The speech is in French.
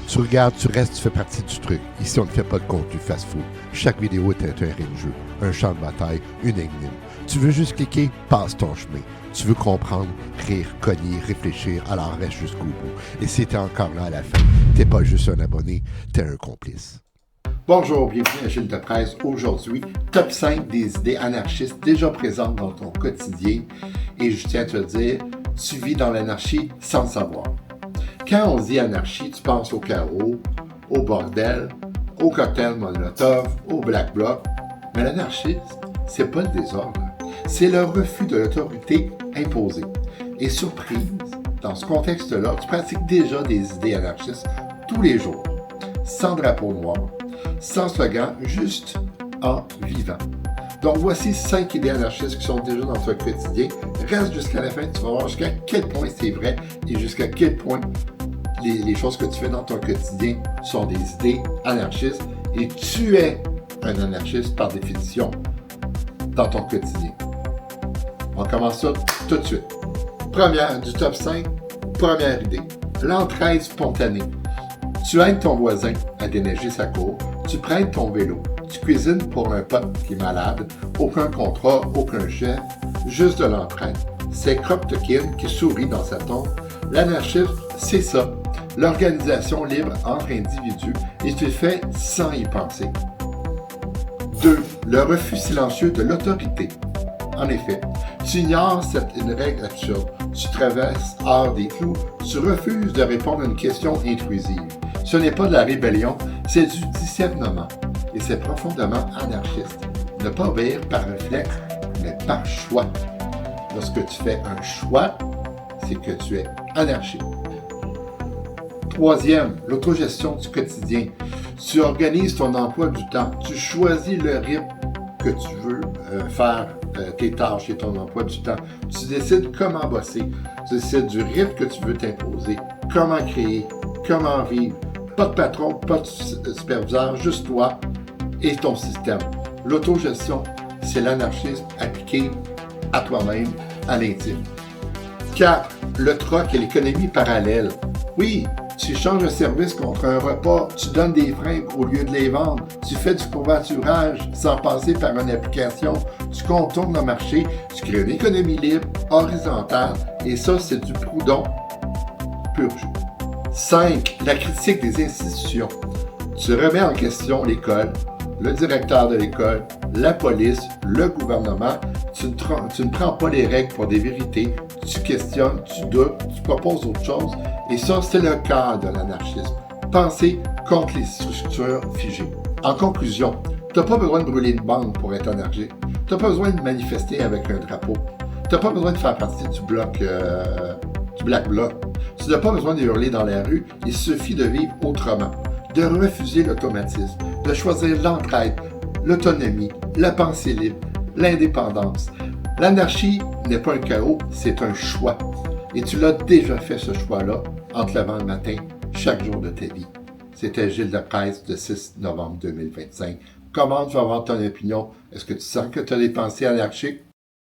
Tu regardes, tu restes, tu fais partie du truc. Ici, on ne fait pas de contenu fast-food. Chaque vidéo est un terrain de jeu, un champ de bataille, une énigme. Tu veux juste cliquer, passe ton chemin. Tu veux comprendre, rire, cogner, réfléchir, alors reste jusqu'au bout. Et si t'es encore là à la fin, t'es pas juste un abonné, t'es un complice. Bonjour, bienvenue à Gilles de Presse. Aujourd'hui, top 5 des idées anarchistes déjà présentes dans ton quotidien. Et je tiens à te le dire, tu vis dans l'anarchie sans le savoir. Quand on dit anarchie, tu penses au chaos, au bordel, au cocktail Molotov, au Black Bloc. Mais l'anarchisme, c'est pas le désordre. C'est le refus de l'autorité imposée. Et surprise, dans ce contexte-là, tu pratiques déjà des idées anarchistes tous les jours, sans drapeau noir, sans slogan, juste en vivant. Donc voici 5 idées anarchistes qui sont déjà dans ton quotidien. Reste jusqu'à la fin, tu vas voir jusqu'à quel point c'est vrai et jusqu'à quel point les choses que tu fais dans ton quotidien sont des idées anarchistes et tu es un anarchiste par définition dans ton quotidien. On commence ça tout de suite. Première du top 5, première idée. L'entraide spontanée. Tu aides ton voisin à déneiger sa cour, tu prêtes ton vélo, tu cuisines pour un pote qui est malade, aucun contrat, aucun chef, juste de l'entraide. C'est Kropotkin qui sourit dans sa tombe. L'anarchisme, c'est ça. L'organisation libre entre individus et tu le fais sans y penser. 2. Le refus silencieux de l'autorité. En effet, tu ignores une règle absurde. Tu traverses hors des clous. Tu refuses de répondre à une question intrusive. Ce n'est pas de la rébellion, c'est du discernement. Et c'est profondément anarchiste. Ne pas obéir par réflexe, mais par choix. Lorsque tu fais un choix, c'est que tu es anarchique. Troisième, l'autogestion du quotidien. Tu organises ton emploi du temps. Tu choisis le rythme que tu veux faire tes tâches et ton emploi du temps. Tu décides comment bosser. Tu décides du rythme que tu veux t'imposer. Comment créer. Comment vivre. Pas de patron, pas de superviseur, juste toi et ton système. L'autogestion, c'est l'anarchisme appliqué à toi-même, à l'intime. 4. Le troc et l'économie parallèle. Oui, tu changes un service contre un repas, tu donnes des fringues au lieu de les vendre, tu fais du covoiturage sans passer par une application, tu contournes le marché, tu crées une économie libre, horizontale, et ça, c'est du Proudhon pur jus. 5. La critique des institutions. Tu remets en question l'école, le directeur de l'école, la police, le gouvernement. Tu ne prends pas les règles pour des vérités. Tu questionnes, tu doutes, tu proposes autre chose. Et ça, c'est le cœur de l'anarchisme. Penser contre les structures figées. En conclusion, tu n'as pas besoin de brûler une banque pour être anarchique. Tu n'as pas besoin de manifester avec un drapeau. Tu n'as pas besoin de faire partie du Black Bloc. Tu n'as pas besoin de hurler dans la rue. Il suffit de vivre autrement. De refuser l'automatisme. De choisir l'entraide, l'autonomie, la pensée libre, l'indépendance. L'anarchie n'est pas un chaos, c'est un choix. Et tu l'as déjà fait ce choix-là en te levant le matin, chaque jour de ta vie. C'était Gilles de Presse, le 6 novembre 2025. Comment tu vas avoir ton opinion? Est-ce que tu sens que tu as des pensées anarchiques?